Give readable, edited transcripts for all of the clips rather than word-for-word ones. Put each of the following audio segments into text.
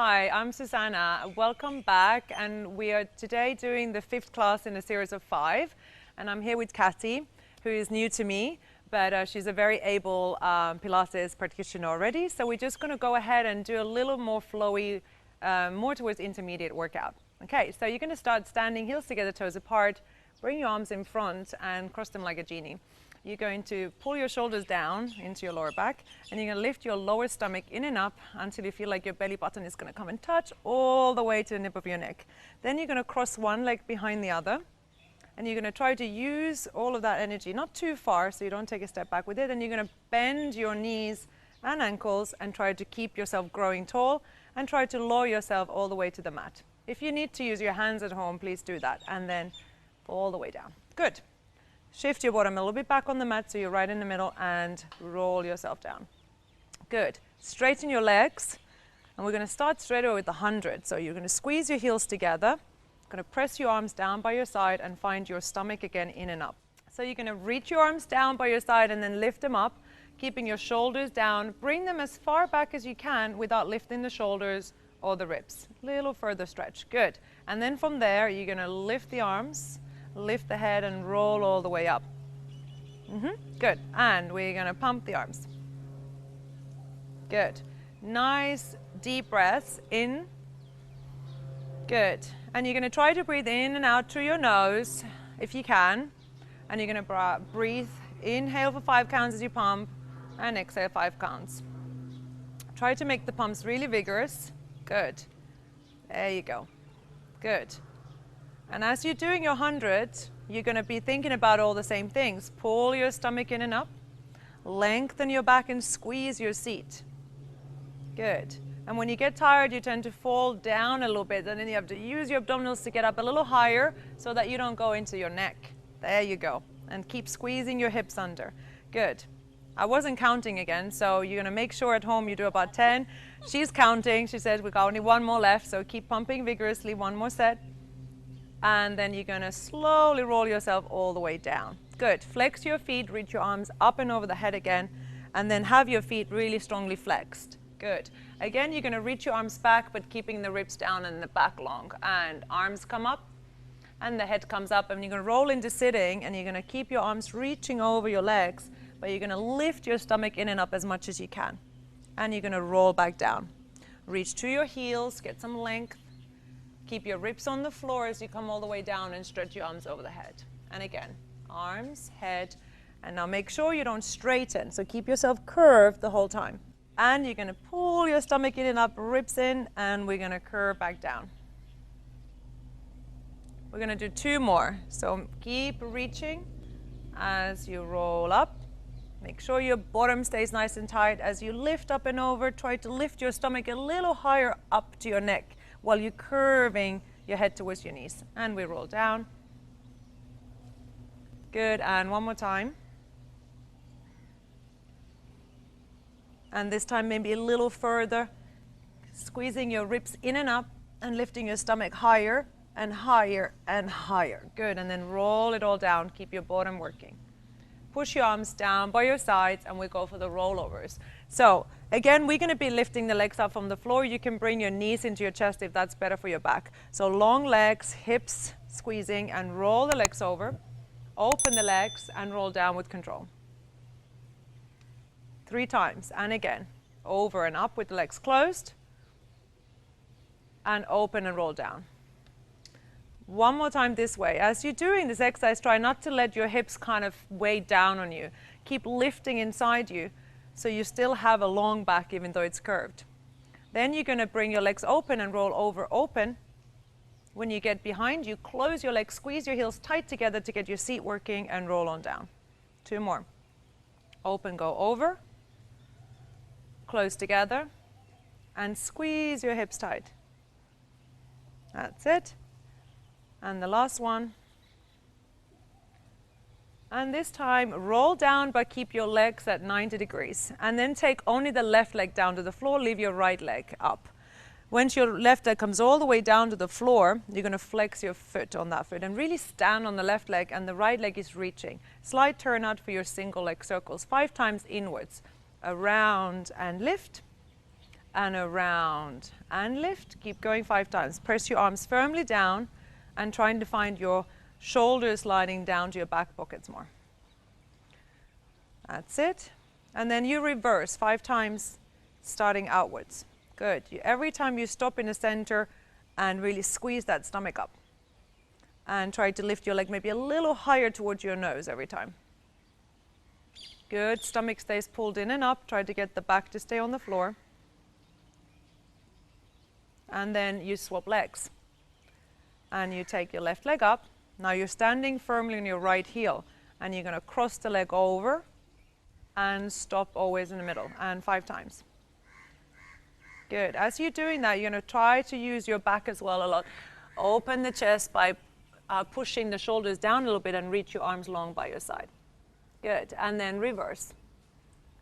Hi, I'm Susanna. Welcome back, and we are today doing the 5th class in a series of 5, and I'm here with Katty, who is new to me, but she's a very able Pilates practitioner already, so we're just going to go ahead and do a little more flowy, more towards intermediate workout. Okay, so you're going to start standing, heels together, toes apart, bring your arms in front and cross them like a genie. You're going to pull your shoulders down into your lower back, and you're going to lift your lower stomach in and up until you feel like your belly button is going to come and touch all the way to the nape of your neck. Then you're going to cross one leg behind the other, and you're going to try to use all of that energy, not too far so you don't take a step back with it, and you're going to bend your knees and ankles and try to keep yourself growing tall and try to lower yourself all the way to the mat. If you need to use your hands at home, please do that, and then all the way down. Good. Shift your bottom a little bit back on the mat so you're right in the middle and roll yourself down. Good. Straighten your legs, and we're going to start straight away with the 100. So you're going to squeeze your heels together, going to press your arms down by your side and find your stomach again in and up. So you're going to reach your arms down by your side and then lift them up, keeping your shoulders down. Bring them as far back as you can without lifting the shoulders or the ribs. Little further stretch. Good. And then from there, you're going to lift the arms, lift the head and roll all the way up. Good. And we're going to pump the arms. Good. Nice deep breaths in. Good. And you're going to try to breathe in and out through your nose if you can. And you're going to breathe, inhale for 5 counts as you pump, and exhale 5 counts. Try to make the pumps really vigorous. Good. There you go. Good. And as you're doing your 100, you're going to be thinking about all the same things. Pull your stomach in and up. Lengthen your back and squeeze your seat. Good. And when you get tired, you tend to fall down a little bit, and then you have to use your abdominals to get up a little higher so that you don't go into your neck. There you go. And keep squeezing your hips under. Good. I wasn't counting again, so you're going to make sure at home you do about 10. She's counting. She said we've got only 1 more left, so keep pumping vigorously. 1 more set. And then you're going to slowly roll yourself all the way down. Good. Flex your feet, reach your arms up and over the head again, and then have your feet really strongly flexed. Good. Again, you're going to reach your arms back, but keeping the ribs down and the back long. And arms come up, and the head comes up, and you're going to roll into sitting, and you're going to keep your arms reaching over your legs, but you're going to lift your stomach in and up as much as you can. And you're going to roll back down. Reach to your heels, get some length. Keep your ribs on the floor as you come all the way down and stretch your arms over the head. And again, arms, head, and now make sure you don't straighten. So keep yourself curved the whole time. And you're going to pull your stomach in and up, ribs in, and we're going to curve back down. We're going to do 2 more. So keep reaching as you roll up. Make sure your bottom stays nice and tight. As you lift up and over, try to lift your stomach a little higher up to your neck while you're curving your head towards your knees. And we roll down. Good, and 1 more time. And this time maybe a little further, squeezing your ribs in and up and lifting your stomach higher and higher and higher. Good, and then roll it all down. Keep your bottom working. Push your arms down by your sides, and we go for the rollovers. So again, we're going to be lifting the legs up from the floor. You can bring your knees into your chest if that's better for your back. So long legs, hips squeezing, and roll the legs over. Open the legs and roll down with control. 3 times, and again, over and up with the legs closed, and open and roll down. 1 more time this way. As you're doing this exercise, try not to let your hips kind of weigh down on you. Keep lifting inside you so you still have a long back even though it's curved. Then you're going to bring your legs open and roll over open. When you get behind you, close your legs, squeeze your heels tight together to get your seat working, and roll on down. 2 more. Open, go over. Close together. And squeeze your hips tight. That's it. And the last one. And this time, roll down, but keep your legs at 90 degrees. And then take only the left leg down to the floor, leave your right leg up. Once your left leg comes all the way down to the floor, you're going to flex your foot on that foot and really stand on the left leg, and the right leg is reaching. Slight turn out for your single leg circles, 5 times inwards. Around and lift, and around, and lift. Keep going 5 times. Press your arms firmly down and trying to find your shoulders sliding down to your back pockets more. That's it. And then you reverse 5 times, starting outwards. Good. Every time you stop in the center and really squeeze that stomach up. And try to lift your leg maybe a little higher towards your nose every time. Good. Stomach stays pulled in and up. Try to get the back to stay on the floor. And then you swap legs. And you take your left leg up. Now you're standing firmly on your right heel. And you're going to cross the leg over and stop always in the middle. And 5 times. Good. As you're doing that, you're going to try to use your back as well a lot. Open the chest by pushing the shoulders down a little bit and reach your arms long by your side. Good. And then reverse.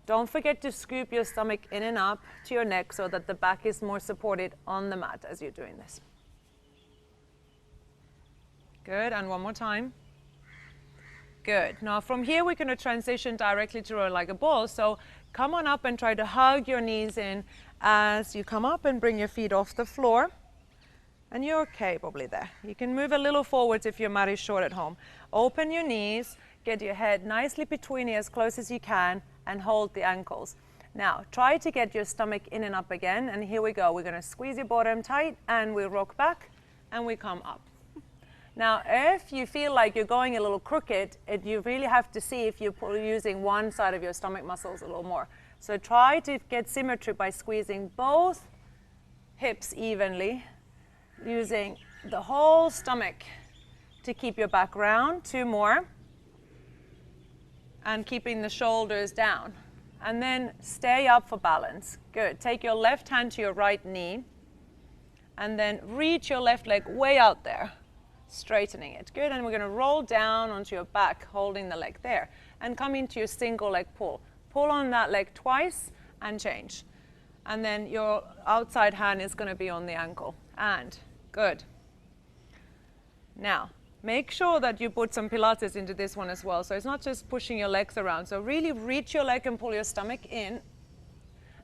Don't forget to scoop your stomach in and up to your neck so that the back is more supported on the mat as you're doing this. Good. And one more time. Good. Now from here we're going to transition directly to roll like a ball. So come on up and try to hug your knees in as you come up and bring your feet off the floor. And you're okay probably there. You can move a little forwards if your mat is short at home. Open your knees, get your head nicely between you as close as you can, and hold the ankles. Now, try to get your stomach in and up again, and here we go. We're gonna squeeze your bottom tight, and we rock back, and we come up. Now, if you feel like you're going a little crooked, you really have to see if you're using one side of your stomach muscles a little more. So try to get symmetry by squeezing both hips evenly, using the whole stomach to keep your back round. 2 more. And keeping the shoulders down. And then stay up for balance. Good. Take your left hand to your right knee. And then reach your left leg way out there, straightening it. Good. And we're going to roll down onto your back, holding the leg there. And come into your single leg pull. Pull on that leg twice and change. And then your outside hand is going to be on the ankle. And good. Now, make sure that you put some Pilates into this one as well. So it's not just pushing your legs around. So really reach your leg and pull your stomach in.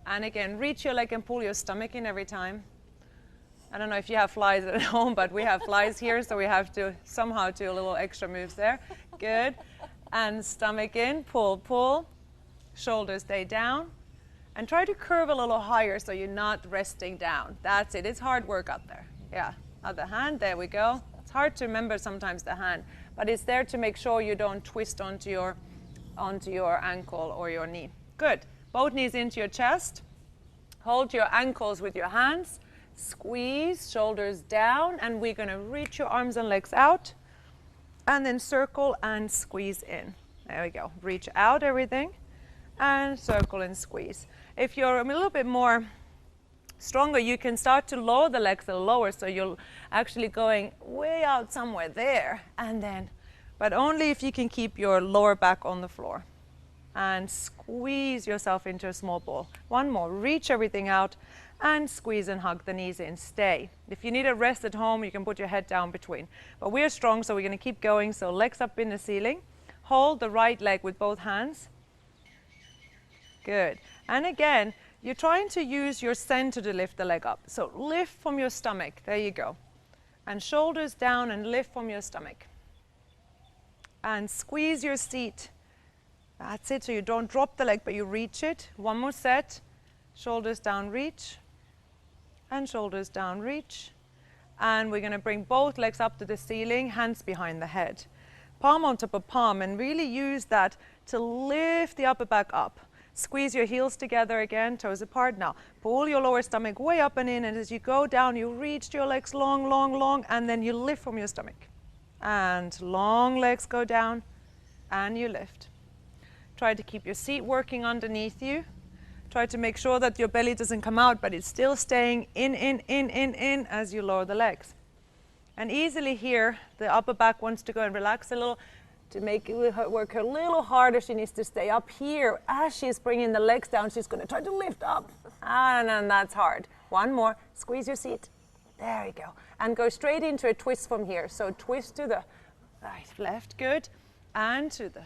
And again, reach your leg and pull your stomach in every time. I don't know if you have flies at home, but we have flies here, so we have to somehow do a little extra moves there. Good. And stomach in, pull, pull. Shoulders stay down. And try to curve a little higher so you're not resting down. That's it. It's hard work up there. Yeah. Other hand. There we go. It's hard to remember sometimes the hand, but it's there to make sure you don't twist onto your ankle or your knee. Good. Both knees into your chest. Hold your ankles with your hands. Squeeze, shoulders down, and we're going to reach your arms and legs out. And then circle and squeeze in. There we go. Reach out everything. And circle and squeeze. If you're a little bit more stronger, you can start to lower the legs a little lower, so you're actually going way out somewhere there, and then, but only if you can keep your lower back on the floor. And squeeze yourself into a small ball. One more, reach everything out, and squeeze and hug the knees in, stay. If you need a rest at home, you can put your head down between. But we're strong, so we're gonna keep going, so legs up in the ceiling. Hold the right leg with both hands. Good, and again, you're trying to use your center to lift the leg up. So lift from your stomach. There you go. And shoulders down and lift from your stomach. And squeeze your seat. That's it. So you don't drop the leg, but you reach it. One more set. Shoulders down, reach. And shoulders down, reach. And we're going to bring both legs up to the ceiling, hands behind the head. Palm on top of palm, and really use that to lift the upper back up. Squeeze your heels together again, toes apart. Now, pull your lower stomach way up and in, and as you go down, you reach your legs long, long, long, and then you lift from your stomach. And long legs go down, and you lift. Try to keep your seat working underneath you. Try to make sure that your belly doesn't come out, but it's still staying in as you lower the legs. And easily here, the upper back wants to go and relax a little. To make it work a little harder, she needs to stay up here. As she's bringing the legs down, she's going to try to lift up. And that's hard. One more. Squeeze your seat. There you go. And go straight into a twist from here. So twist to the right, left, good. And to the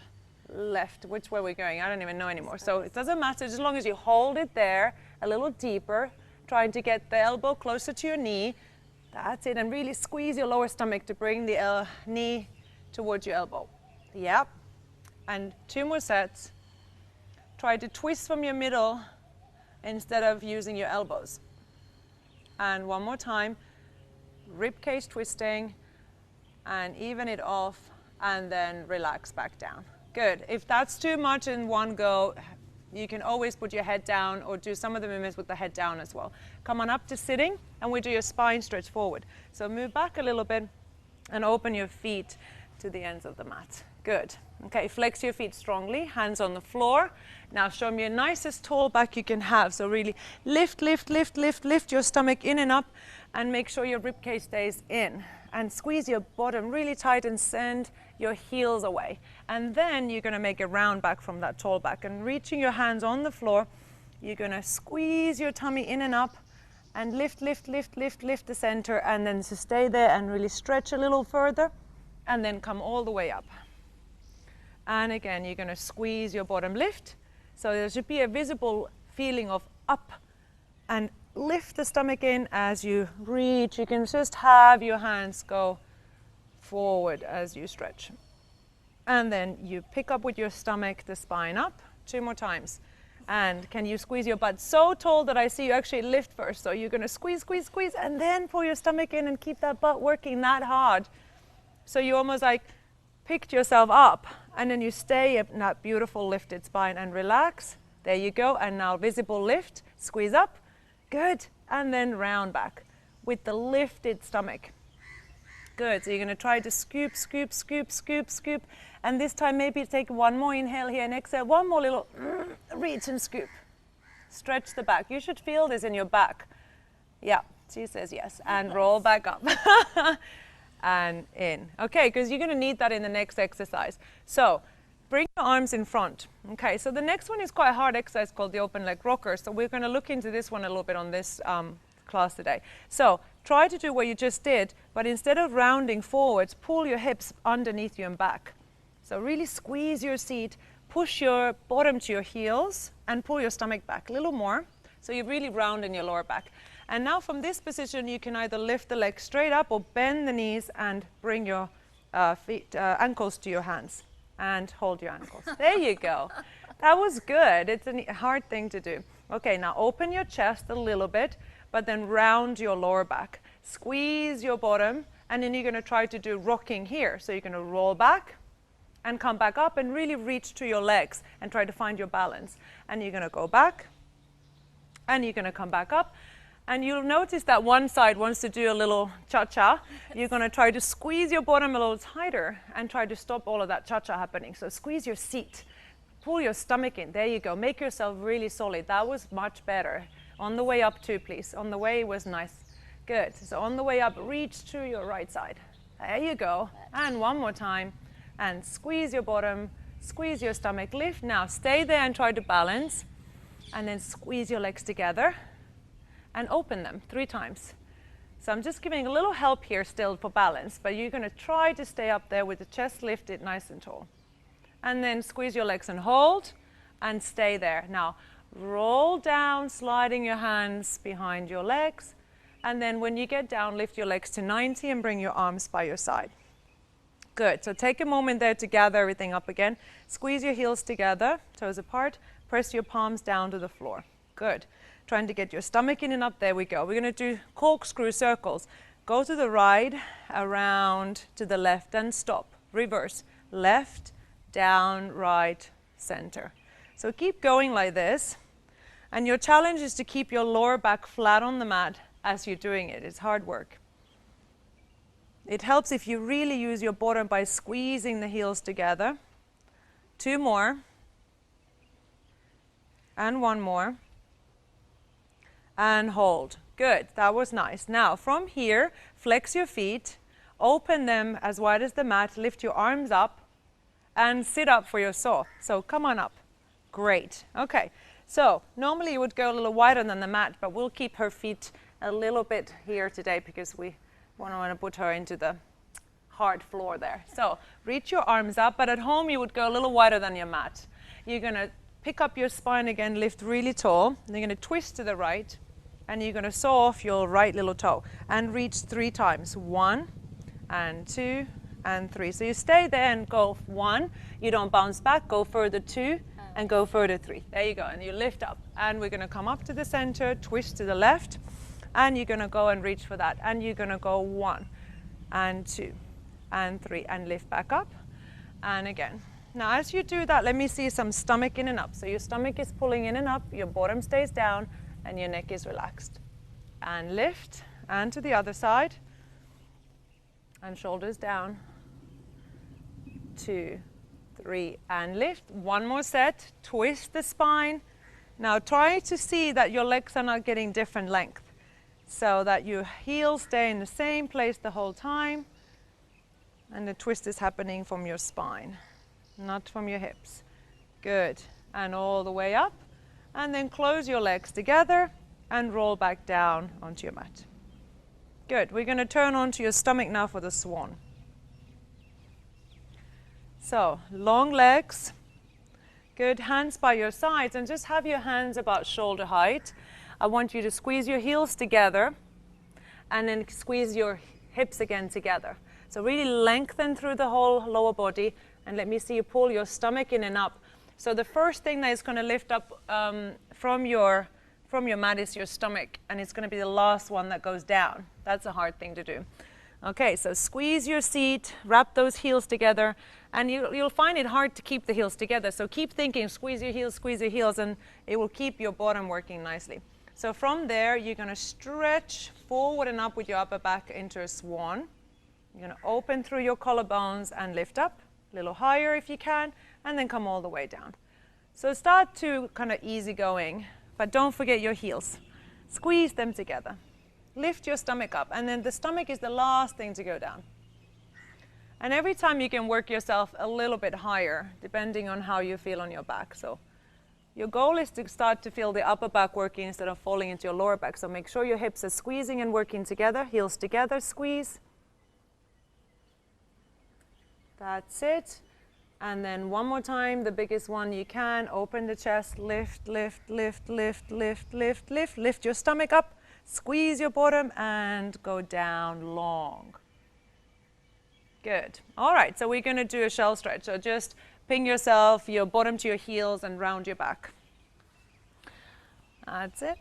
left. Which way we're going? I don't even know anymore. So it doesn't matter, as long as you hold it there a little deeper. trying to get the elbow closer to your knee. That's it, and really squeeze your lower stomach to bring the knee towards your elbow. Yep, and 2 more sets. Try to twist from your middle instead of using your elbows. And 1 more time, rib cage twisting, and even it off, and then relax back down. Good. If that's too much in one go, you can always put your head down or do some of the movements with the head down as well. Come on up to sitting, and we do your spine stretch forward. So move back a little bit and open your feet to the ends of the mat. Good. Okay, flex your feet strongly, hands on the floor. Now show me your nicest tall back you can have. So really lift, lift, lift, lift, lift your stomach in and up, and make sure your rib cage stays in. And squeeze your bottom really tight and send your heels away. And then you're gonna make a round back from that tall back. And reaching your hands on the floor, you're gonna squeeze your tummy in and up, and lift, lift, lift, lift, lift the center, and then to stay there and really stretch a little further, and then come all the way up. And again, you're gonna squeeze your bottom lift. So there should be a visible feeling of up, and lift the stomach in as you reach. You can just have your hands go forward as you stretch. And then you pick up with your stomach, the spine up, 2 more times. And can you squeeze your butt so tall that I see you actually lift first? So you're gonna squeeze, squeeze, squeeze, and then pull your stomach in and keep that butt working that hard. So you almost like picked yourself up, and then you stay in that beautiful lifted spine and relax. There you go, and now visible lift, squeeze up. Good, and then round back with the lifted stomach. Good, so you're gonna try to scoop, scoop, scoop, scoop, scoop. And this time maybe take 1 more inhale here and exhale, 1 more little reach and scoop. Stretch the back. You should feel this in your back. Yeah, she says yes. And roll back up. And in. Okay, because you're gonna need that in the next exercise. So bring your arms in front. Okay, so the next one is quite a hard exercise called the open leg rocker. So we're going to look into this one a little bit on this class today. So try to do what you just did, but instead of rounding forwards, pull your hips underneath you and back. So really squeeze your seat, push your bottom to your heels, and pull your stomach back a little more. So you really round in your lower back. And now from this position, you can either lift the legs straight up or bend the knees and bring your ankles to your hands. And hold your ankles. There you go. That was good. It's a hard thing to do. Okay, now open your chest a little bit, but then round your lower back. Squeeze your bottom, and then you're going to try to do rocking here. So you're going to roll back and come back up and really reach to your legs and try to find your balance. And you're going to go back, and you're going to come back up. And you'll notice that one side wants to do a little cha-cha. You're going to try to squeeze your bottom a little tighter and try to stop all of that cha-cha happening. So squeeze your seat. Pull your stomach in. There you go. Make yourself really solid. That was much better. On the way up too, please. On the way was nice. Good. So on the way up, reach to your right side. There you go. And 1 more time. And squeeze your bottom. Squeeze your stomach. Lift. Now stay there and try to balance. And then squeeze your legs together. And open them 3 times. So I'm just giving a little help here still for balance, but you're going to try to stay up there with the chest lifted nice and tall. And then squeeze your legs and hold, and stay there. Now roll down, sliding your hands behind your legs, and then when you get down, lift your legs to 90 and bring your arms by your side. Good, so take a moment there to gather everything up again. Squeeze your heels together, toes apart, press your palms down to the floor. Good. Trying to get your stomach in and up. There we go. We're going to do corkscrew circles. Go to the right, around to the left, and stop. Reverse. Left, down, right, center. So keep going like this. And your challenge is to keep your lower back flat on the mat as you're doing it. It's hard work. It helps if you really use your bottom by squeezing the heels together. 2 more. And 1 more. And hold. Good, that was nice. Now from here, flex your feet, open them as wide as the mat, lift your arms up, and sit up for your saw. So come on up. Great. Okay, so normally you would go a little wider than the mat, but we'll keep her feet a little bit here today because we want to put her into the hard floor there. So reach your arms up, but at home you would go a little wider than your mat. You're going to pick up your spine again, lift really tall. And you're going to twist to the right. and you're going to saw off your right little toe and reach 3 times. 1 and 2 and 3. So you stay there and go 1. You don't bounce back. Go further 2 and go further 3. There you go. And you lift up. And we're going to come up to the center, twist to the left, and you're going to go and reach for that. And you're going to go 1 and 2 and 3 and lift back up. And again. Now as you do that, let me see some stomach in and up. So your stomach is pulling in and up, your bottom stays down, and your neck is relaxed. And lift, and to the other side. And shoulders down. 2, 3, and lift. One more set, twist the spine. Now try to see that your legs are not getting different length, so that your heels stay in the same place the whole time, and the twist is happening from your spine, not from your hips. Good, and all the way up, and then close your legs together and roll back down onto your mat. Good, we're going to turn onto your stomach now for the swan. So, long legs, good, hands by your sides, and just have your hands about shoulder height. I want you to squeeze your heels together and then squeeze your hips again together. So really lengthen through the whole lower body, and let me see you pull your stomach in and up. So the first thing that is going to lift up from your mat is your stomach, and it's going to be the last one that goes down. That's a hard thing to do. Okay, so squeeze your seat, wrap those heels together, and you'll find it hard to keep the heels together. So keep thinking, squeeze your heels, and it will keep your bottom working nicely. So from there, you're going to stretch forward and up with your upper back into a swan. You're going to open through your collarbones and lift up, a little higher if you can, and then come all the way down. So start to kind of easy going, but don't forget your heels. Squeeze them together. Lift your stomach up, and then the stomach is the last thing to go down. And every time you can work yourself a little bit higher, depending on how you feel on your back. So your goal is to start to feel the upper back working instead of falling into your lower back. So make sure your hips are squeezing and working together, heels together, squeeze. That's it. And then one more time, the biggest one you can. Open the chest, lift, lift, lift, lift, lift, lift, lift. Lift your stomach up, squeeze your bottom, and go down long. Good. All right, so we're going to do a shell stretch. So just ping yourself, your bottom to your heels, and round your back. That's it.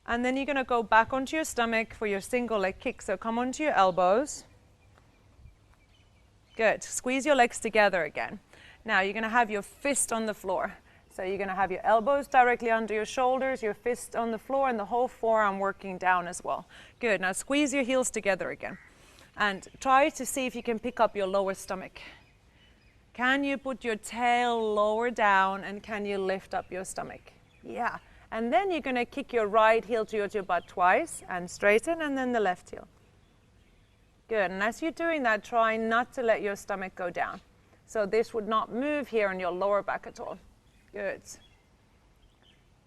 And then you're going to go back onto your stomach for your single leg kick. So come onto your elbows. Good. Squeeze your legs together again. Now you're going to have your fist on the floor. So you're going to have your elbows directly under your shoulders, your fist on the floor, and the whole forearm working down as well. Good. Now squeeze your heels together again. And try to see if you can pick up your lower stomach. Can you put your tail lower down, and can you lift up your stomach? Yeah. And then you're going to kick your right heel towards your butt twice and straighten, and then the left heel. Good. And as you're doing that, try not to let your stomach go down. So this would not move here on your lower back at all. Good.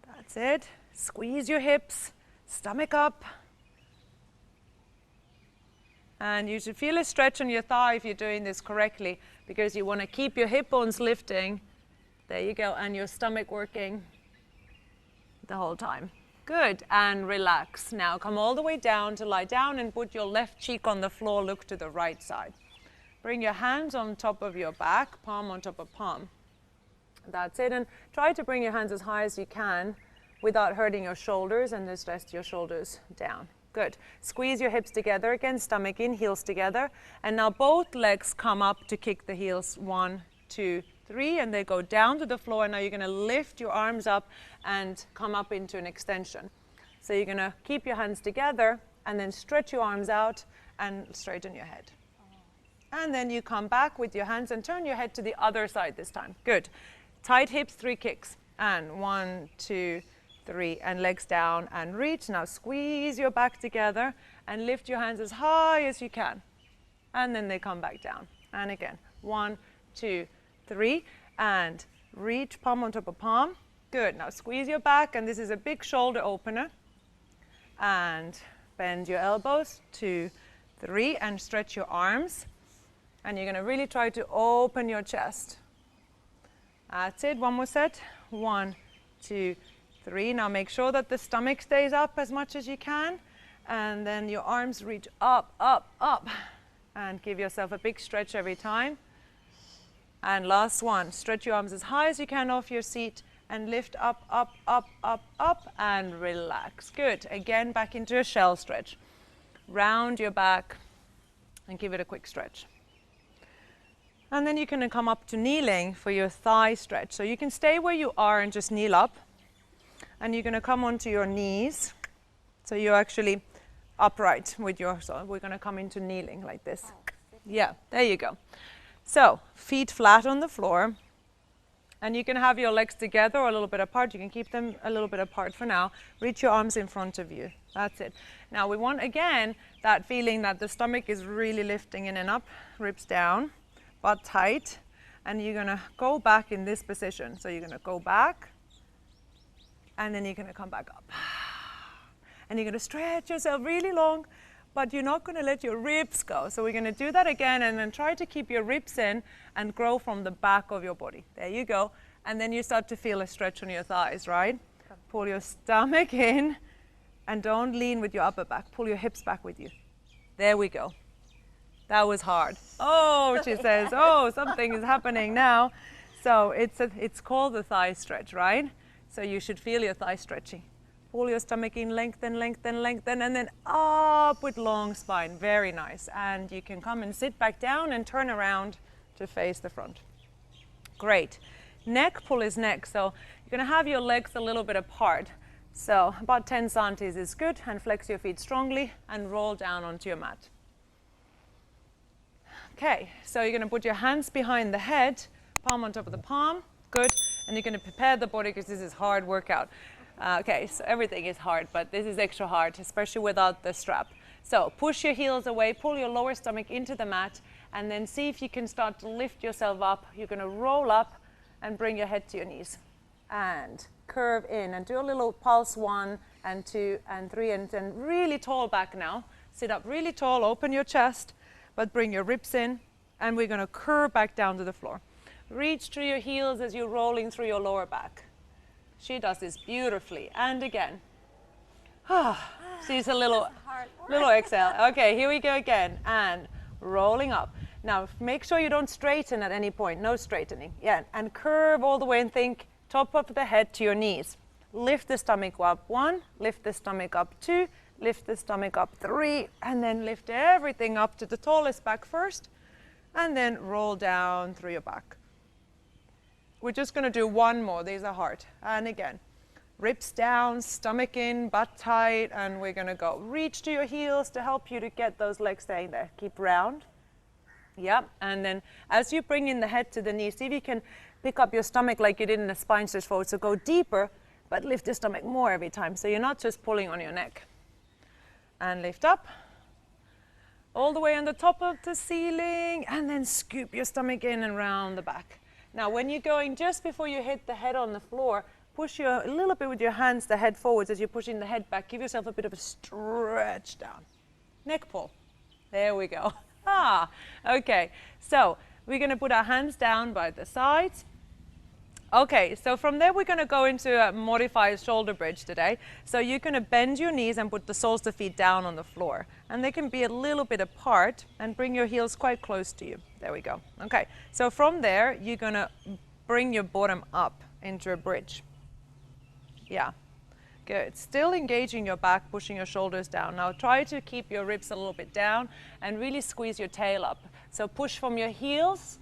That's it. Squeeze your hips, stomach up. And you should feel a stretch on your thigh if you're doing this correctly, because you want to keep your hip bones lifting. There you go. And your stomach working the whole time. Good. And relax. Now come all the way down to lie down and put your left cheek on the floor. Look to the right side. Bring your hands on top of your back, palm on top of palm. That's it. And try to bring your hands as high as you can without hurting your shoulders, and just rest your shoulders down. Good. Squeeze your hips together again, stomach in, heels together. And now both legs come up to kick the heels. 1, 2, 3, and they go down to the floor. And now you're going to lift your arms up and come up into an extension. So you're going to keep your hands together and then stretch your arms out and straighten your head. And then you come back with your hands and turn your head to the other side this time. Good. Tight hips, 3 kicks. And 1, 2, 3, and legs down and reach. Now squeeze your back together and lift your hands as high as you can. And then they come back down. And again, 1, 2, 3, and reach, palm on top of palm. Good. Now squeeze your back, and this is a big shoulder opener. And bend your elbows, 2, 3, and stretch your arms. And you're going to really try to open your chest. That's it. One more set. 1, 2, 3. Now make sure that the stomach stays up as much as you can. And then your arms reach up, up, up. And give yourself a big stretch every time. And last one, stretch your arms as high as you can off your seat and lift up, up, up, up, up, and relax. Good. Again, back into a shell stretch. Round your back and give it a quick stretch. And then you can come up to kneeling for your thigh stretch. So you can stay where you are and just kneel up. And you're going to come onto your knees. So you're actually upright with your, so we're going to come into kneeling like this. Yeah, there you go. So feet flat on the floor. And you can have your legs together or a little bit apart. You can keep them a little bit apart for now. Reach your arms in front of you. That's it. Now we want, again, that feeling that the stomach is really lifting in and up, ribs down, butt tight. And you're going to go back in this position. So you're going to go back, and then you're going to come back up. And you're going to stretch yourself really long, but you're not going to let your ribs go. So we're going to do that again, and then try to keep your ribs in and grow from the back of your body. There you go. And then you start to feel a stretch on your thighs, right? Pull your stomach in, and don't lean with your upper back. Pull your hips back with you. There we go. That was hard. Oh, she says, oh, something is happening now. So it's called the thigh stretch, right? So you should feel your thigh stretching. Pull your stomach in, lengthen, lengthen, lengthen, and then up with long spine. Very nice. And you can come and sit back down and turn around to face the front. Great. Neck pull is next. So you're going to have your legs a little bit apart. So about 10 centimeters is good. And flex your feet strongly and roll down onto your mat. Okay, so you're going to put your hands behind the head, palm on top of the palm. Good. And you're going to prepare the body because this is hard workout. Okay, so everything is hard, but this is extra hard, especially without the strap. So push your heels away, pull your lower stomach into the mat, and then see if you can start to lift yourself up. You're going to roll up and bring your head to your knees. And curve in and do a little pulse 1 and 2 and 3 and really tall back now. Sit up really tall, open your chest, but bring your ribs in, and we're going to curve back down to the floor. Reach through your heels as you're rolling through your lower back. She does this beautifully. And again. She's a little exhale. Okay, here we go again. And rolling up. Now, make sure you don't straighten at any point. No straightening. Yeah, and curve all the way and think top of the head to your knees. Lift the stomach up 1, lift the stomach up 2, lift the stomach up 3, and then lift everything up to the tallest back first, and then roll down through your back. We're just going to do one more. These are hard. And again, ribs down, stomach in, butt tight, and we're going to go. Reach to your heels to help you to get those legs staying there. Keep round. Yep. And then as you bring in the head to the knee, see if you can pick up your stomach like you did in a spine stretch forward. So go deeper, but lift your stomach more every time. So you're not just pulling on your neck. And lift up. All the way on the top of the ceiling. And then scoop your stomach in and round the back. Now, when you're going just before you hit the head on the floor, push a little bit with your hands the head forwards as you're pushing the head back. Give yourself a bit of a stretch down. Neck pull. There we go. Okay. So we're going to put our hands down by the sides. Okay, so from there we're going to go into a modified shoulder bridge today. So you're going to bend your knees and put the soles of the feet down on the floor. And they can be a little bit apart and bring your heels quite close to you. There we go. Okay, so from there you're going to bring your bottom up into a bridge. Yeah, good. Still engaging your back, pushing your shoulders down. Now try to keep your ribs a little bit down and really squeeze your tail up. So push from your heels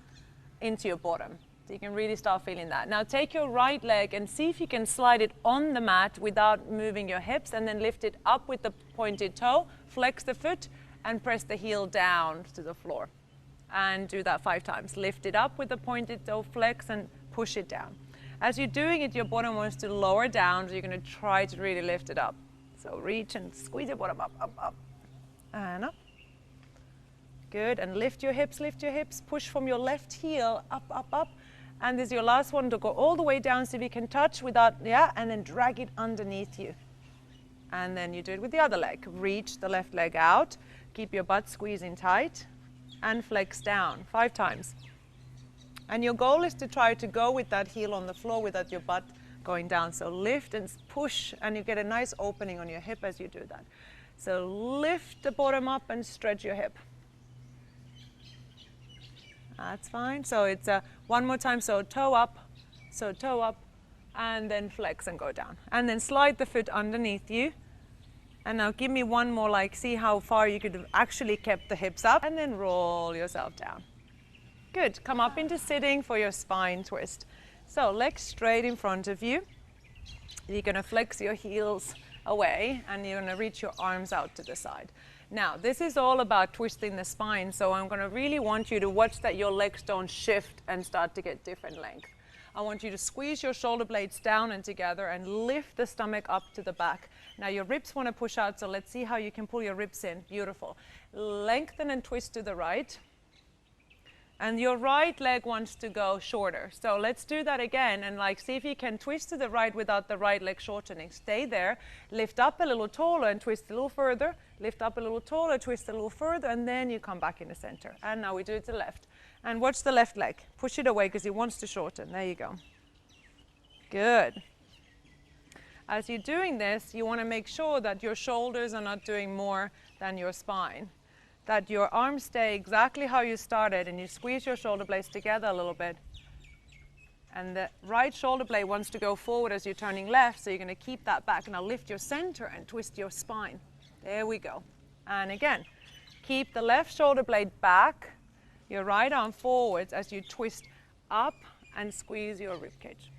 into your bottom. So you can really start feeling that. Now take your right leg and see if you can slide it on the mat without moving your hips, and then lift it up with the pointed toe, flex the foot, and press the heel down to the floor. And do that 5 times. Lift it up with the pointed toe, flex, and push it down. As you're doing it, your bottom wants to lower down, so you're going to try to really lift it up. So reach and squeeze your bottom up, up, up, and up. Good, and lift your hips, push from your left heel, up, up, up. And this is your last one to go all the way down, so if you can touch without, and then drag it underneath you. And then you do it with the other leg. Reach the left leg out, keep your butt squeezing tight, and flex down 5 times. And your goal is to try to go with that heel on the floor without your butt going down. So lift and push, and you get a nice opening on your hip as you do that. So lift the bottom up and stretch your hip. That's fine. So it's one more time. So toe up, and then flex and go down. And then slide the foot underneath you. And now give me one more, like, see how far you could have actually kept the hips up, and then roll yourself down. Good. Come up into sitting for your spine twist. So legs straight in front of you. You're going to flex your heels away, and you're going to reach your arms out to the side. Now, this is all about twisting the spine, so I'm going to really want you to watch that your legs don't shift and start to get different length. I want you to squeeze your shoulder blades down and together and lift the stomach up to the back. Now your ribs want to push out, so let's see how you can pull your ribs in. Beautiful. Lengthen and twist to the right. And your right leg wants to go shorter. So let's do that again, and like see if you can twist to the right without the right leg shortening. Stay there. Lift up a little taller and twist a little further. Lift up a little taller, twist a little further, and then you come back in the center. And now we do it to the left. And watch the left leg. Push it away because it wants to shorten. There you go. Good. As you're doing this, you want to make sure that your shoulders are not doing more than your spine. That your arms stay exactly how you started, and you squeeze your shoulder blades together a little bit. And the right shoulder blade wants to go forward as you're turning left, so you're going to keep that back. Now lift your center and twist your spine. There we go. And again, keep the left shoulder blade back. Your right arm forwards as you twist up and squeeze your rib cage.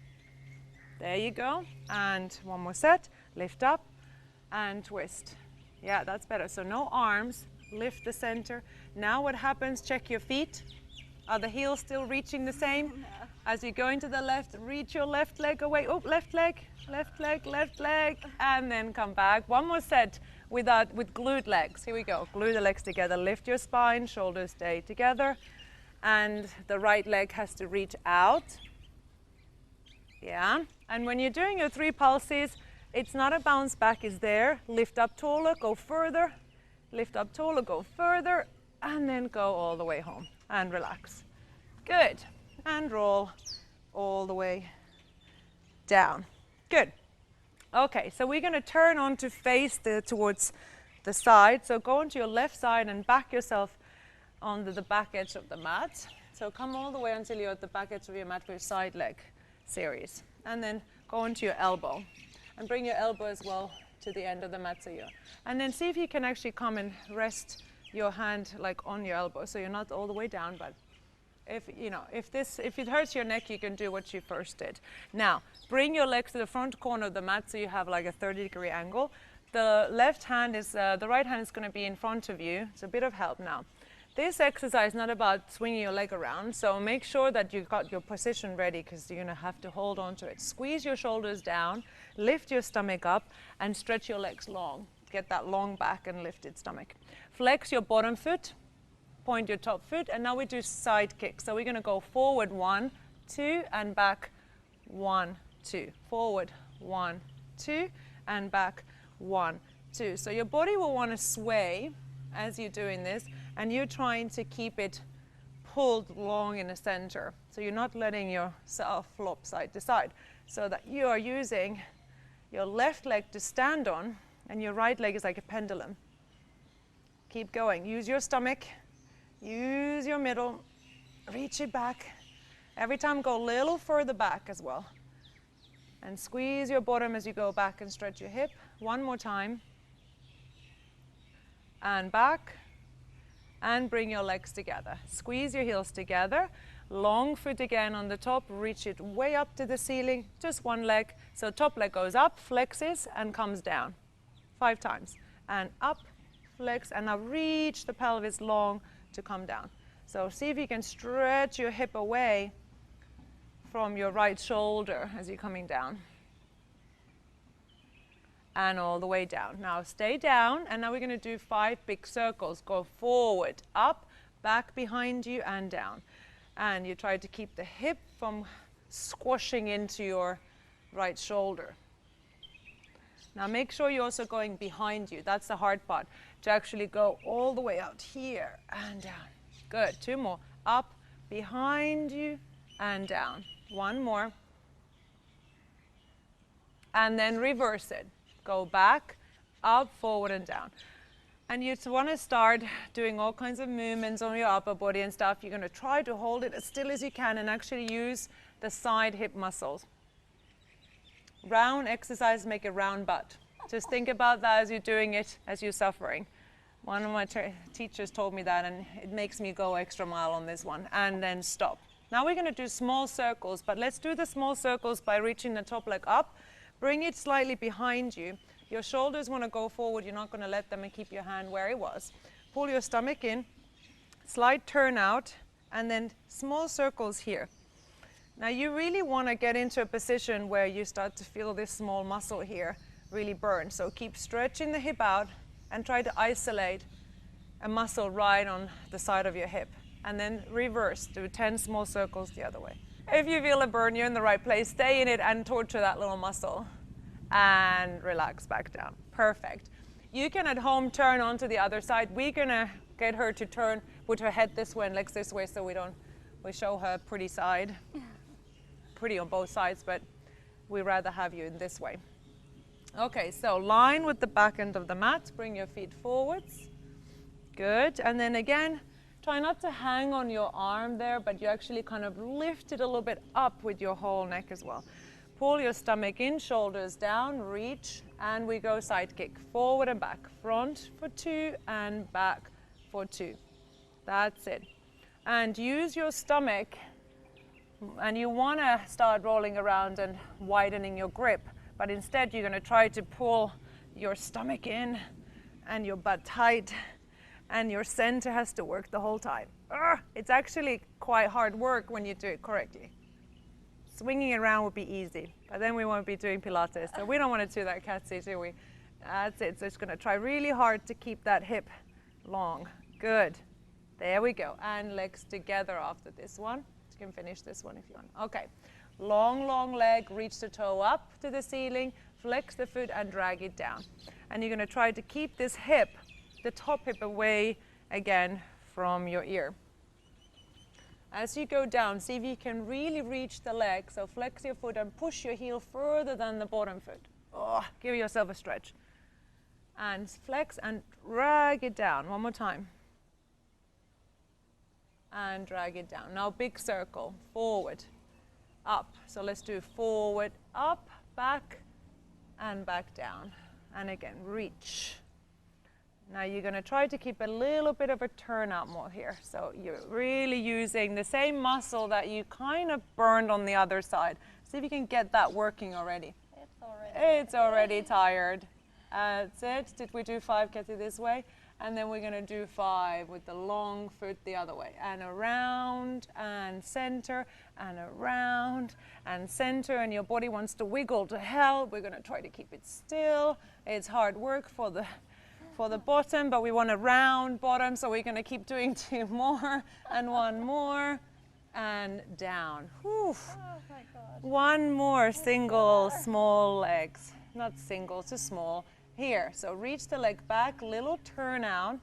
There you go. And one more set. Lift up and twist. Yeah, that's better. So no arms. Lift the center. Now what happens? Check your feet. Are the heels still reaching the same? No. As you go into the left, reach your left leg away. Oh, left leg, left leg, left leg. And then come back. One more set with glued legs. Here we go. Glue the legs together. Lift your spine. Shoulders stay together. And the right leg has to reach out. Yeah. And when you're doing your 3 pulses, it's not a bounce back. It's there. Lift up taller. Go further. Lift up taller. Go further. And then go all the way home. And relax. Good. And roll all the way down. Good. Okay, so we're going to turn on to face towards the side. So go onto your left side and back yourself onto the back edge of the mat. So come all the way until you're at the back edge of your mat for your side leg series. And then go onto your elbow. And bring your elbow as well to the end of the mat. And then see if you can actually come and rest your hand like on your elbow. So you're not all the way down, but if it hurts your neck, you can do what you first did. Now, bring your legs to the front corner of the mat so you have like a 30-degree angle. The right hand is going to be in front of you. It's a bit of help now. This exercise is not about swinging your leg around, so make sure that you've got your position ready because you're going to have to hold on to it. Squeeze your shoulders down, lift your stomach up, and stretch your legs long. Get that long back and lifted stomach. Flex your bottom foot. Point your top foot, and now we do side kicks. So we're going to go forward 1, 2, and back 1, 2. Forward 1, 2, and back 1, 2. So your body will want to sway as you're doing this, and you're trying to keep it pulled long in the center. So you're not letting yourself flop side to side. So that you are using your left leg to stand on, and your right leg is like a pendulum. Keep going. Use your stomach. Use your middle, reach it back. Every time go a little further back as well. And squeeze your bottom as you go back and stretch your hip. One more time. And back. And bring your legs together. Squeeze your heels together. Long foot again on the top. Reach it way up to the ceiling. Just one leg. So top leg goes up, flexes, and comes down. 5 times. And up, flex, and now reach the pelvis long to come down. So see if you can stretch your hip away from your right shoulder as you're coming down. And all the way down. Now stay down, and now we're going to do 5 big circles. Go forward, up, back behind you, and down. And you try to keep the hip from squashing into your right shoulder. Now make sure you're also going behind you. That's the hard part. To actually go all the way out here and down. Good. 2 more. Up, behind you, and down. 1 more. and then reverse it. Go back, up, forward, and down. And you want to start doing all kinds of movements on your upper body and stuff. You're going to try to hold it as still as you can and actually use the side hip muscles. Round exercise make a round butt. Just think about that as you're doing it, as you're suffering. One of my teachers told me that, and it makes me go extra mile on this one. And then stop. Now we're going to do small circles, but let's do the small circles by reaching the top leg up. Bring it slightly behind you. Your shoulders want to go forward. You're not going to let them and keep your hand where it was. Pull your stomach in, slight turn out, and then small circles here. Now you really want to get into a position where you start to feel this small muscle here really burn. So keep stretching the hip out and try to isolate a muscle right on the side of your hip. And then reverse, do 10 small circles the other way. If you feel a burn, you're in the right place. Stay in it and torture that little muscle. And relax back down. Perfect. You can at home turn onto the other side. We're gonna get her to turn, put her head this way and legs this way, so we show her pretty side. Pretty on both sides, but we'd rather have you in this way. Okay, so line with the back end of the mat. Bring your feet forwards. Good. And then again, try not to hang on your arm there, but you actually kind of lift it a little bit up with your whole neck as well. Pull your stomach in, shoulders down, reach, and we go side kick. Forward and back. Front for 2 and back for 2. That's it. And use your stomach, and you want to start rolling around and widening your grip, but instead you're going to try to pull your stomach in and your butt tight, and your center has to work the whole time. It's actually quite hard work when you do it correctly. Swinging it around would be easy, but then we won't be doing Pilates, so we don't want to do that, Katsi, do we? That's it. So it's going to try really hard to keep that hip long. Good. There we go. And legs together after this one. You can finish this one if you want. Okay. Long, long leg. Reach the toe up to the ceiling. Flex the foot and drag it down. And you're going to try to keep this hip, the top hip, away again from your ear. As you go down, see if you can really reach the leg. So flex your foot and push your heel further than the bottom foot. Give yourself a stretch. And flex and drag it down. One more time. And drag it down. Now big circle. Forward, up. So let's do forward, up, back, and back down. And again, reach. Now you're going to try to keep a little bit of a turnout more here. So you're really using the same muscle that you kind of burned on the other side. See if you can get that working already. It's already tired. That's it. Did we do 5, Kathy, this way? And then we're going to do 5 with the long foot the other way. And around and center and around and center. And your body wants to wiggle to hell. We're going to try to keep it still. It's hard work for the bottom, but we want a round bottom, so we're going to keep doing 2 more and 1 more and down. Whew. Oh my God. 1 more single small legs. Not single, just small. Here, so reach the leg back, little turn out.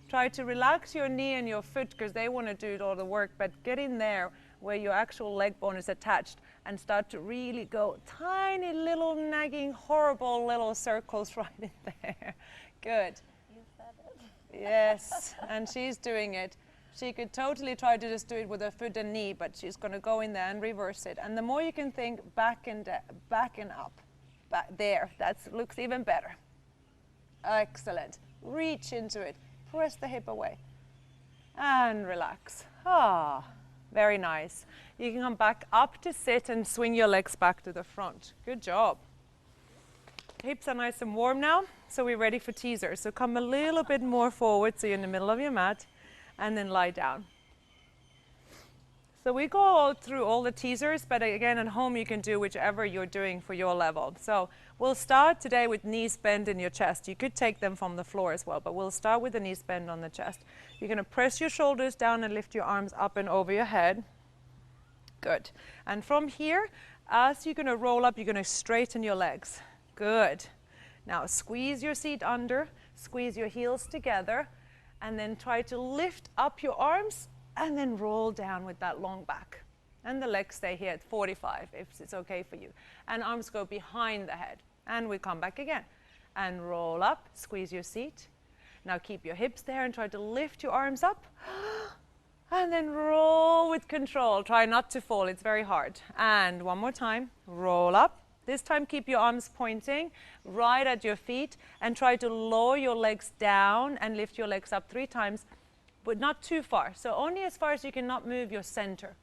Try to relax your knee and your foot because they want to do all the work, but get in there where your actual leg bone is attached and start to really go tiny little nagging, horrible little circles right in there. Good. You said it. Yes, and she's doing it. She could totally try to just do it with her foot and knee, but she's going to go in there and reverse it. And the more you can think back and up, back there, that looks even better. Excellent. Reach into it. Press the hip away. And relax. Very nice. You can come back up to sit and swing your legs back to the front. Good job. Hips are nice and warm now, so we're ready for teasers. So come a little bit more forward so you're in the middle of your mat, and then lie down. So we go through all the teasers, but again at home you can do whichever you're doing for your level. So we'll start today with knees bent in your chest. You could take them from the floor as well, but we'll start with the knees bent on the chest. You're going to press your shoulders down and lift your arms up and over your head. Good. And from here, as you're going to roll up, you're going to straighten your legs. Good. Now squeeze your seat under, squeeze your heels together, and then try to lift up your arms and then roll down with that long back. And the legs stay here at 45 if it's okay for you. And arms go behind the head. And we come back again. And roll up, squeeze your seat. Now keep your hips there and try to lift your arms up. And then roll with control. Try not to fall, it's very hard. And one more time, roll up. This time keep your arms pointing right at your feet and try to lower your legs down and lift your legs up 3 times, but not too far. So only as far as you cannot move your center.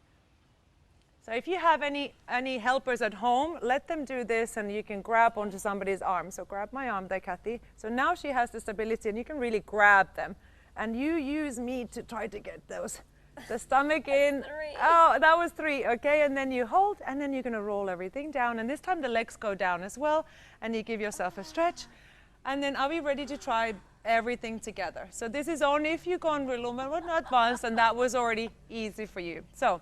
So if you have any helpers at home, let them do this and you can grab onto somebody's arm. So grab my arm there, Kathy. So now she has the stability and you can really grab them. And you use me to try to get those. The stomach in. 3. Oh, that was 3. Okay, and then you hold and then you're going to roll everything down. And this time the legs go down as well. And you give yourself a stretch. And then are we ready to try everything together? So this is only if you've gone a little bit advanced and that was already easy for you. So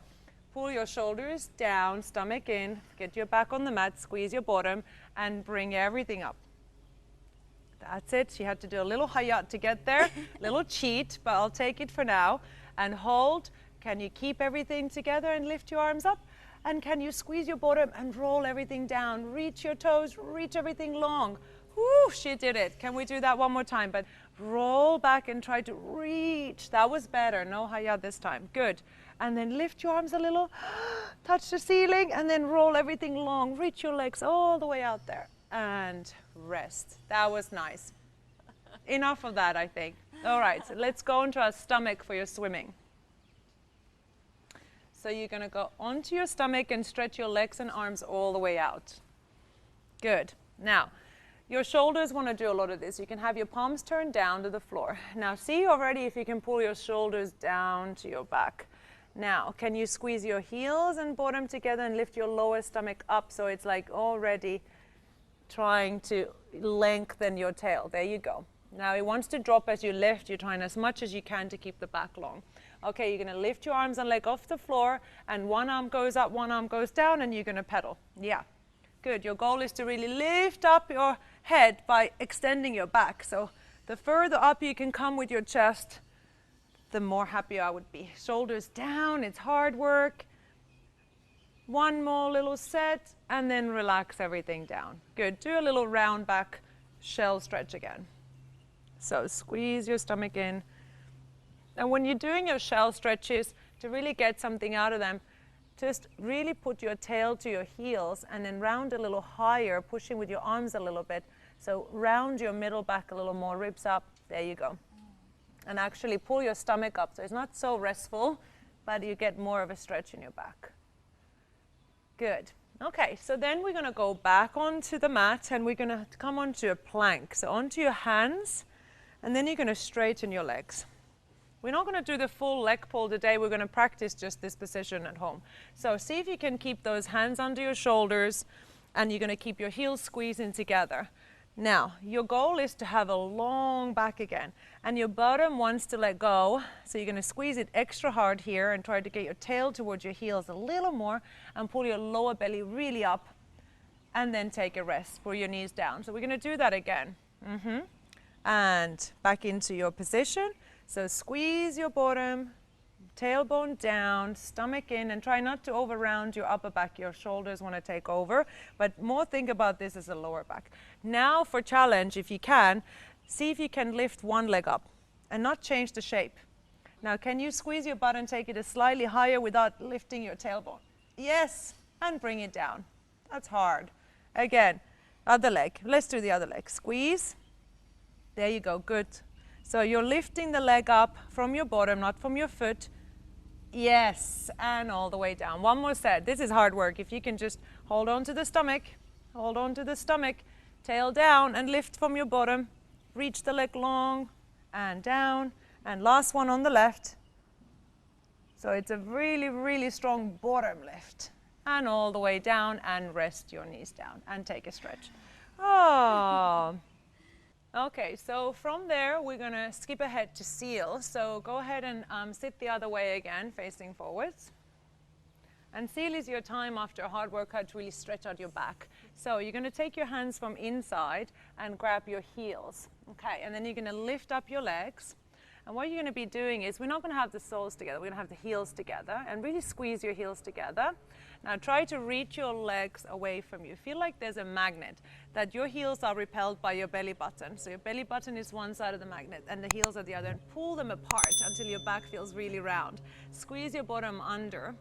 pull your shoulders down, stomach in, get your back on the mat, squeeze your bottom, and bring everything up. That's it. She had to do a little hayat to get there, little cheat, but I'll take it for now. And hold. Can you keep everything together and lift your arms up? And can you squeeze your bottom and roll everything down? Reach your toes, reach everything long. Whoo, she did it. Can we do that one more time? But roll back and try to reach. That was better. No hayat this time. Good. And then lift your arms a little, touch the ceiling, and then roll everything long. Reach your legs all the way out there. And rest. That was nice. Enough of that, I think. All right, so let's go into our stomach for your swimming. So you're going to go onto your stomach and stretch your legs and arms all the way out. Good. Now, your shoulders want to do a lot of this. You can have your palms turned down to the floor. Now, see already if you can pull your shoulders down to your back. Now, can you squeeze your heels and bottom together and lift your lower stomach up so it's like already trying to lengthen your tail? There you go. Now it wants to drop as you lift. You're trying as much as you can to keep the back long. Okay, you're going to lift your arms and leg off the floor, and one arm goes up, one arm goes down, and you're going to pedal. Yeah, good. Your goal is to really lift up your head by extending your back. So the further up you can come with your chest, the more happy I would be. Shoulders down, it's hard work. One more little set, and then relax everything down. Good. Do a little round back shell stretch again. So squeeze your stomach in. And when you're doing your shell stretches, to really get something out of them, just really put your tail to your heels and then round a little higher, pushing with your arms a little bit. So round your middle back a little more, ribs up. There you go. And actually pull your stomach up. So it's not so restful, but you get more of a stretch in your back. Good. Okay, so then we're going to go back onto the mat and we're going to come onto a plank. So onto your hands. And then you're going to straighten your legs. We're not going to do the full leg pull today. We're going to practice just this position at home. So see if you can keep those hands under your shoulders, and you're going to keep your heels squeezing together. Now, your goal is to have a long back again, and your bottom wants to let go. So you're going to squeeze it extra hard here and try to get your tail towards your heels a little more and pull your lower belly really up, and then take a rest. Pull your knees down. So we're going to do that again. And back into your position. So squeeze your bottom, tailbone down, stomach in, and try not to over round your upper back. Your shoulders want to take over, but more think about this as a lower back. Now for challenge, if you can, see if you can lift one leg up and not change the shape. Now can you squeeze your butt and take it a slightly higher without lifting your tailbone? Yes, and bring it down. That's hard. Again, other leg. Let's do the other leg. Squeeze. There you go, good. So you're lifting the leg up from your bottom, not from your foot. Yes, and all the way down. One more set. This is hard work. If you can just hold on to the stomach, tail down and lift from your bottom. Reach the leg long and down. And last one on the left. So it's a really, really strong bottom lift. And all the way down, and rest your knees down and take a stretch. Oh. Okay, so from there, we're going to skip ahead to seal. So go ahead and sit the other way again, facing forwards. And seal is your time after a hard workout to really stretch out your back. So you're going to take your hands from inside and grab your heels. Okay, and then you're going to lift up your legs. And what you're going to be doing is we're not going to have the soles together, we're going to have the heels together, and really squeeze your heels together. Now try to reach your legs away from you. Feel like there's a magnet, that your heels are repelled by your belly button. So your belly button is one side of the magnet and the heels are the other, and pull them apart until your back feels really round. Squeeze your bottom under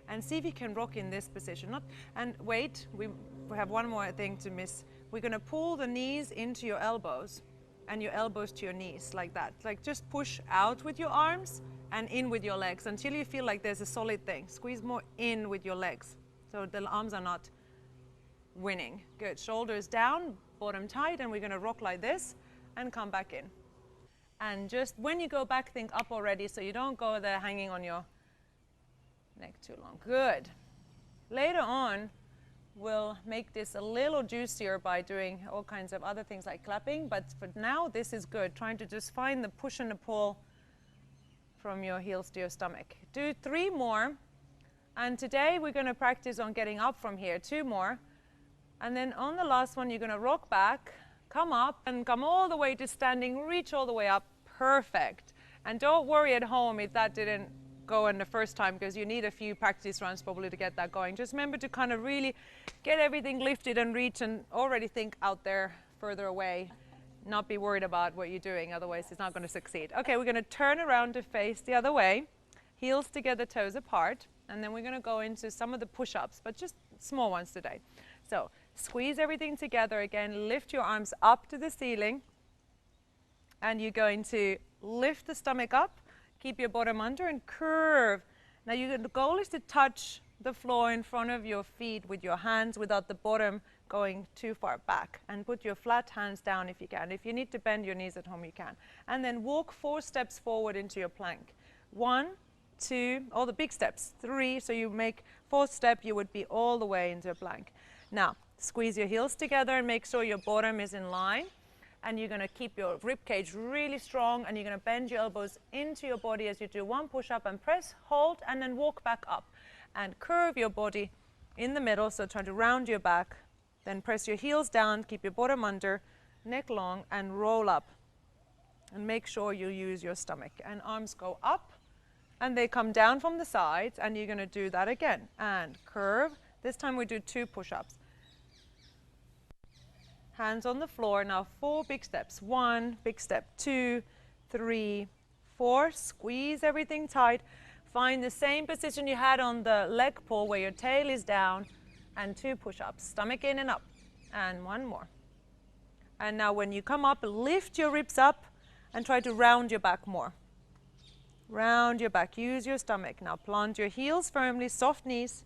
and see if you can rock in this position. And wait, we have one more thing to miss. We're going to pull the knees into your elbows and your elbows to your knees, like that. Like just push out with your arms and in with your legs until you feel like there's a solid thing. Squeeze more in with your legs so the arms are not winning. Good. Shoulders down, bottom tight, and we're going to rock like this and come back in. And just when you go back, think up already so you don't go there hanging on your neck too long. Good. Later on, we'll make this a little juicier by doing all kinds of other things like clapping, but for now this is good. Trying to just find the push and the pull from your heels to your stomach. Do 3 more, and today we're going to practice on getting up from here. 2 more, and then on the last one you're going to rock back, come up and come all the way to standing, reach all the way up. Perfect. And don't worry at home if that didn't go in the first time, because you need a few practice runs probably to get that going. Just remember to kind of really get everything lifted and reach, and already think out there further away. Not be worried about what you're doing, otherwise it's not going to succeed. Okay, we're going to turn around to face the other way, heels together, toes apart, and then we're going to go into some of the push-ups, but just small ones today. So squeeze everything together again, lift your arms up to the ceiling, and you're going to lift the stomach up, keep your bottom under and curve. Now the goal is to touch the floor in front of your feet with your hands without the bottom going too far back, and put your flat hands down if you can. If you need to bend your knees at home, you can. And then walk 4 steps forward into your plank. 1, 2, all the big steps. 3, so you make 4th step, you would be all the way into a plank. Now squeeze your heels together and make sure your bottom is in line. And you're going to keep your rib cage really strong, and you're going to bend your elbows into your body as you do 1 push-up, and press, hold, and then walk back up. And curve your body in the middle, so try to round your back. Then press your heels down, keep your bottom under, neck long, and roll up. And make sure you use your stomach. And arms go up, and they come down from the sides, and you're going to do that again. And curve. This time we do 2 push-ups. Hands on the floor. Now 4 big steps. 1 big step, 2, 3, 4. Squeeze everything tight. Find the same position you had on the leg pull where your tail is down, and 2 push-ups. Stomach in and up. And 1 more. And now when you come up, lift your ribs up and try to round your back more. Round your back. Use your stomach. Now plant your heels firmly, soft knees.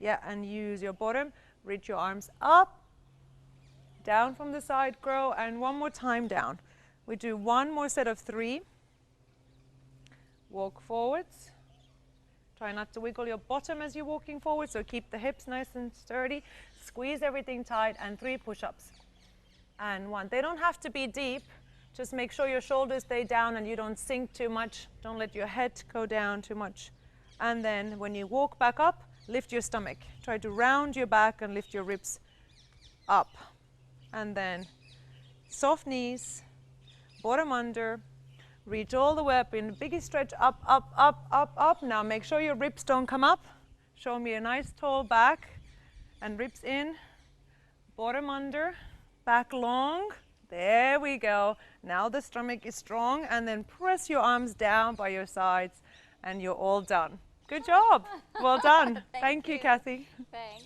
Yeah, and use your bottom. Reach your arms up. Down from the side, grow, and 1 more time down. We do 1 more set of 3. Walk forwards. Try not to wiggle your bottom as you're walking forward, so keep the hips nice and sturdy. Squeeze everything tight, and 3 push-ups. And 1. They don't have to be deep. Just make sure your shoulders stay down and you don't sink too much. Don't let your head go down too much. And then when you walk back up, lift your stomach. Try to round your back and lift your ribs up. And then soft knees, bottom under, reach all the way up in the biggest stretch, up, up, up, up, up. Now make sure your ribs don't come up. Show me a nice tall back, and ribs in, bottom under, back long. There we go. Now the stomach is strong, and then press your arms down by your sides, and you're all done. Good job. Well done. Thank you, Kathy. Thanks.